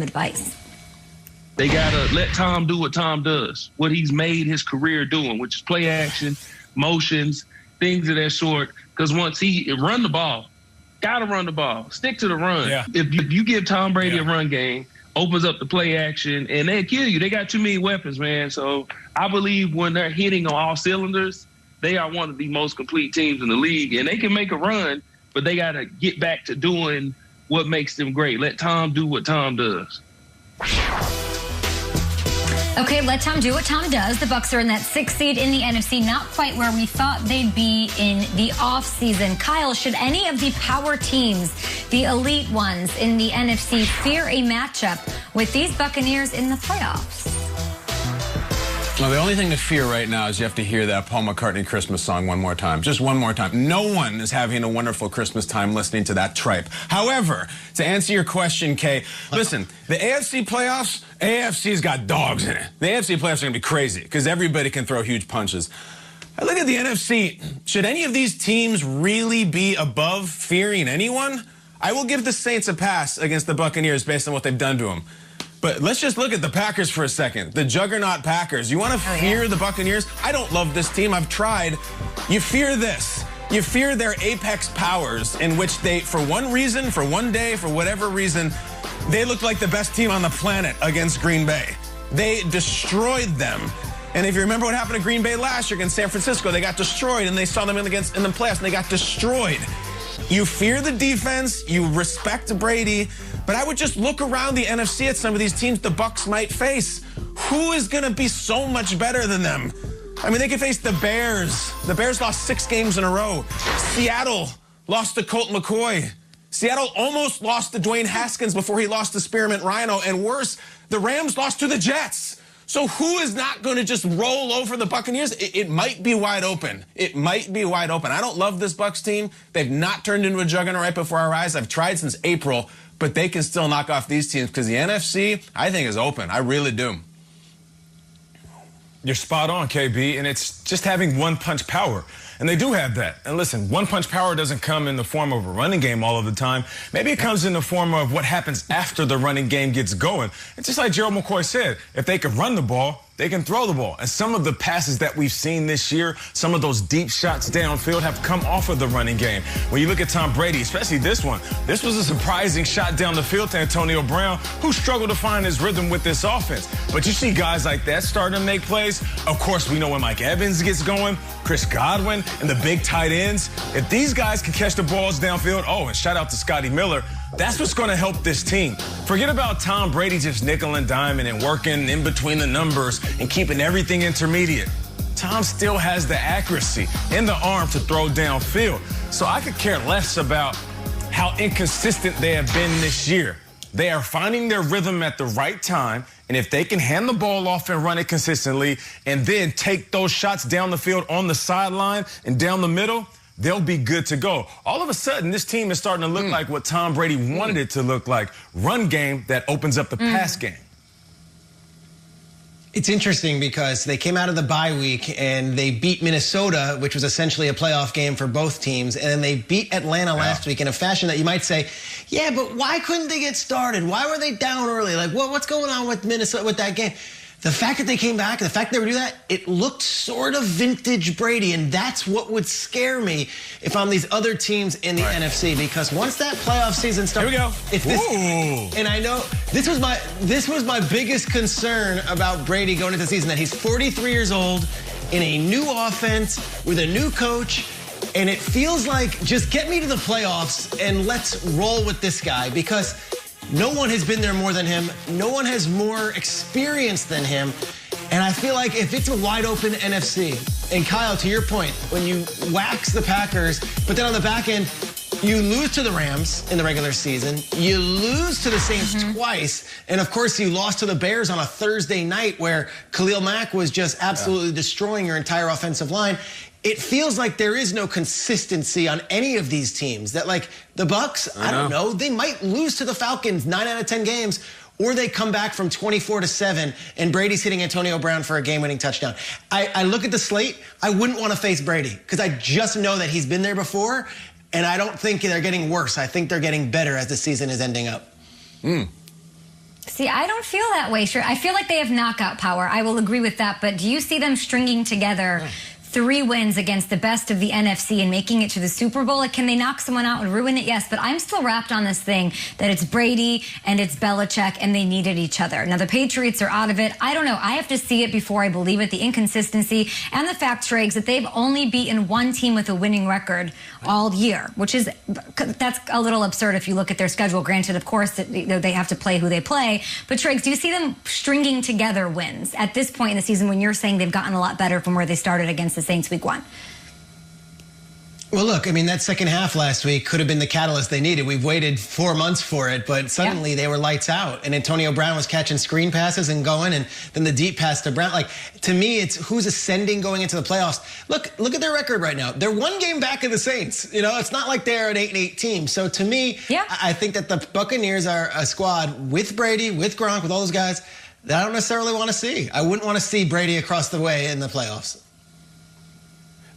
advice. They got to let Tom do what Tom does, what he's made his career doing, which is play action, motions, things of that sort. Because once he run the ball, got to run the ball, stick to the run. Yeah. If you give Tom Brady a run game, opens up the play action, and they'll kill you. They got too many weapons, man. So I believe when they're hitting on all cylinders, they are one of the most complete teams in the league. And they can make a run, but they got to get back to doing what makes them great. Let Tom do what Tom does. Okay, let Tom do what Tom does. The Bucs are in that 6th seed in the NFC, not quite where we thought they'd be in the offseason. Kyle, should any of the power teams, the elite ones in the NFC, fear a matchup with these Buccaneers in the playoffs? Well, the only thing to fear right now is you have to hear that Paul McCartney Christmas song one more time. Just one more time. No one is having a wonderful Christmas time listening to that tripe. However, to answer your question, Kay, listen, the AFC playoffs, AFC's got dogs in it. The AFC playoffs are going to be crazy because everybody can throw huge punches. I look at the NFC. Should any of these teams really be above fearing anyone? I will give the Saints a pass against the Buccaneers based on what they've done to them. But let's just look at the Packers for a second. The juggernaut Packers. You want to fear the Buccaneers? I don't love this team. I've tried. You fear this. You fear their apex powers in which they, for one reason, for one day, for whatever reason, they looked like the best team on the planet against Green Bay. They destroyed them. And if you remember what happened to Green Bay last year against San Francisco, they got destroyed, and they saw them in the playoffs, and they got destroyed. You fear the defense, you respect Brady, but I would just look around the NFC at some of these teams the Bucs might face. Who is going to be so much better than them? I mean, they could face the Bears. The Bears lost 6 games in a row. Seattle lost to Colt McCoy. Seattle almost lost to Dwayne Haskins before he lost to Spearmint Rhino. And worse, the Rams lost to the Jets. So who is not going to just roll over the Buccaneers? It might be wide open. It might be wide open. I don't love this Bucs team. They've not turned into a juggernaut right before our eyes. I've tried since April, but they can still knock off these teams because the NFC, I think, is open. I really do. You're spot on, KB, and it's just having one-punch power. And they do have that. And listen, one-punch power doesn't come in the form of a running game all of the time. Maybe it comes in the form of what happens after the running game gets going. It's just like Gerald McCoy said, if they can run the ball, they can throw the ball. And some of the passes that we've seen this year, some of those deep shots downfield have come off of the running game. When you look at Tom Brady, especially this one, this was a surprising shot down the field to Antonio Brown, who struggled to find his rhythm with this offense. But you see guys like that starting to make plays. Of course, we know when Mike Evans gets going, Chris Godwin, and the big tight ends. If these guys can catch the balls downfield, oh, and shout out to Scotty Miller, that's what's going to help this team. Forget about Tom Brady just nickel and diming and working in between the numbers and keeping everything intermediate. Tom still has the accuracy in the arm to throw downfield. So I could care less about how inconsistent they have been this year. They are finding their rhythm at the right time, and if they can hand the ball off and run it consistently and then take those shots down the field on the sideline and down the middle, they'll be good to go. All of a sudden, this team is starting to look like what Tom Brady wanted it to look like. Run game that opens up the pass game. It's interesting because they came out of the bye week and they beat Minnesota, which was essentially a playoff game for both teams. And then they beat Atlanta last week in a fashion that you might say, yeah, but why couldn't they get started? Why were they down early? Like, what's going on with Minnesota with that game? The fact that they came back, the fact that they would do that, it looked sort of vintage Brady, and that's what would scare me if I'm these other teams in the NFC, because once that playoff season starts, here we go. If this, and I know this was my biggest concern about Brady going into the season, that he's 43 years old in a new offense with a new coach. And it feels like, just get me to the playoffs and let's roll with this guy, because no one has been there more than him. No one has more experience than him. And I feel like if it's a wide open NFC, and Kyle, to your point, when you wax the Packers, but then on the back end, you lose to the Rams in the regular season, you lose to the Saints twice, and of course you lost to the Bears on a Thursday night where Khalil Mack was just absolutely destroying your entire offensive line. It feels like there is no consistency on any of these teams. That, like, the Bucs, I don't know, they might lose to the Falcons 9 out of 10 games, or they come back from 24-7 and Brady's hitting Antonio Brown for a game-winning touchdown. I look at the slate, I wouldn't want to face Brady because I just know that he's been there before, and I don't think they're getting worse. I think they're getting better as the season is ending up. See, I don't feel that way. Sure, I feel like they have knockout power. I will agree with that. But do you see them stringing together 3 wins against the best of the NFC and making it to the Super Bowl? Like, can they knock someone out and ruin it? Yes, but I'm still wrapped on this thing that it's Brady and it's Belichick and they needed each other. Now, the Patriots are out of it. I don't know. I have to see it before I believe it. The inconsistency and the fact, Triggs, that they've only beaten one team with a winning record all year, which is, that's a little absurd if you look at their schedule. Granted, of course, they have to play who they play. But, Triggs, do you see them stringing together wins at this point in the season when you're saying they've gotten a lot better from where they started against the Saints week 1? Well, look, I mean, that second half last week could have been the catalyst they needed. We've waited 4 months for it, but suddenly they were lights out. And Antonio Brown was catching screen passes and going, and then the deep pass to Brown. Like, to me, it's who's ascending going into the playoffs. Look at their record right now. They're 1 game back of the Saints. You know, it's not like they're an 8-8 team. So to me, I think that the Buccaneers are a squad with Brady, with Gronk, with all those guys that I don't necessarily want to see. I wouldn't want to see Brady across the way in the playoffs.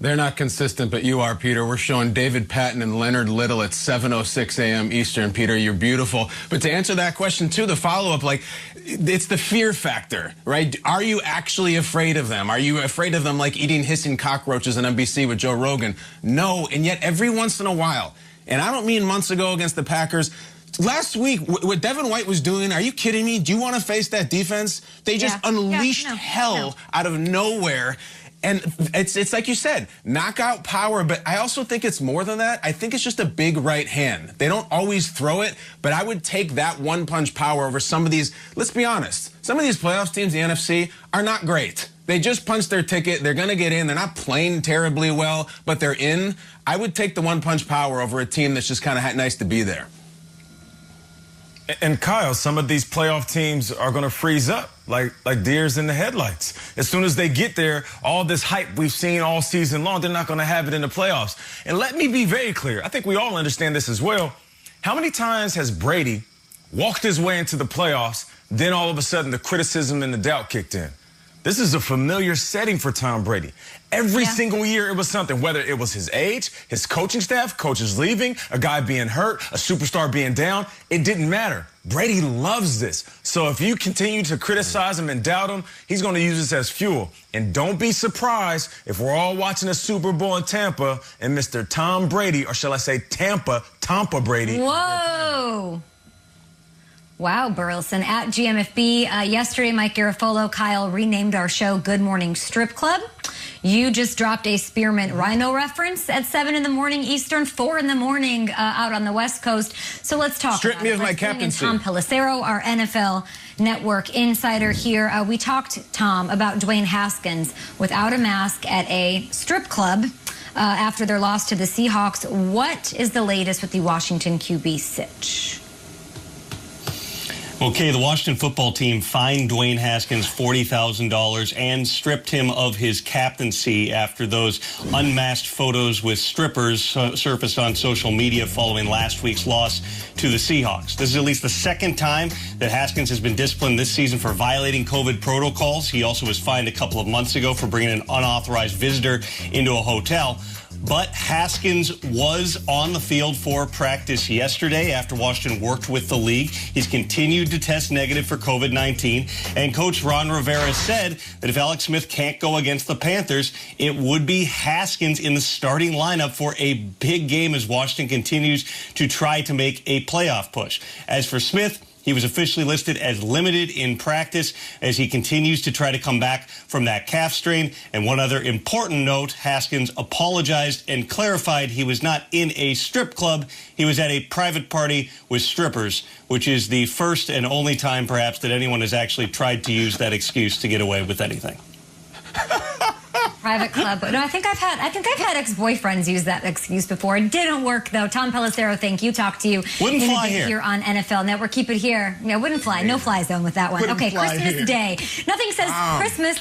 They're not consistent, but you are, Peter. We're showing David Patton and Leonard Little at 7:06 a.m. Eastern. Peter, you're beautiful. But to answer that question, too, the follow-up, like, it's the fear factor, right? Are you actually afraid of them? Are you afraid of them like eating hissing cockroaches on NBC with Joe Rogan? No, and yet every once in a while, and I don't mean months ago against the Packers, last week, what Devin White was doing, are you kidding me? Do you want to face that defense? They just unleashed hell out of nowhere. And it's like you said, knockout power, but I also think it's more than that. I think it's just a big right hand. They don't always throw it, but I would take that one-punch power over some of these. Let's be honest. Some of these playoffs teams, the NFC, are not great. They just punched their ticket. They're going to get in. They're not playing terribly well, but they're in. I would take the one-punch power over a team that's just kind of nice to be there. And Kyle, some of these playoff teams are going to freeze up like deers in the headlights. As soon as they get there, all this hype we've seen all season long, they're not going to have it in the playoffs. And let me be very clear. I think we all understand this as well. How many times has Brady walked his way into the playoffs, then all of a sudden the criticism and the doubt kicked in? This is a familiar setting for Tom Brady. Every single year it was something, whether it was his age, his coaching staff, coaches leaving, a guy being hurt, a superstar being down. It didn't matter. Brady loves this. So if you continue to criticize him and doubt him, he's going to use this as fuel. And don't be surprised if we're all watching a Super Bowl in Tampa and Mr. Tom Brady, or shall I say Tampa Brady. Whoa. Wow, Burleson. At GMFB, yesterday, Mike Garafolo, Kyle renamed our show Good Morning Strip Club. You just dropped a Spearmint Rhino reference at 7 in the morning Eastern, 4 in the morning out on the West Coast. So let's talk Strip about me it. of my captaincy. Tom Pelissero, our NFL Network insider here. We talked, Tom, about Dwayne Haskins without a mask at a strip club after their loss to the Seahawks. What is the latest with the Washington QB sitch? Okay, the Washington football team fined Dwayne Haskins $40,000 and stripped him of his captaincy after those unmasked photos with strippers surfaced on social media following last week's loss to the Seahawks. This is at least the second time that Haskins has been disciplined this season for violating COVID protocols. He also was fined a couple of months ago for bringing an unauthorized visitor into a hotel. But Haskins was on the field for practice yesterday after Washington worked with the league. He's continued to test negative for COVID-19. And Coach Ron Rivera said that if Alex Smith can't go against the Panthers, it would be Haskins in the starting lineup for a big game as Washington continues to try to make a playoff push. As for Smith, he was officially listed as limited in practice as he continues to try to come back from that calf strain. And one other important note, Haskins apologized and clarified he was not in a strip club. He was at a private party with strippers, which is the first and only time perhaps that anyone has actually tried to use that excuse to get away with anything. Private club. No, I think I've had ex-boyfriends use that excuse before. It didn't work though. Tom Pelissero, thank you. Talk to you. Wouldn't fly here on NFL Network. Keep it here. Yeah, wouldn't fly. No fly zone with that one. Okay, Christmas Day. Nothing says Christmas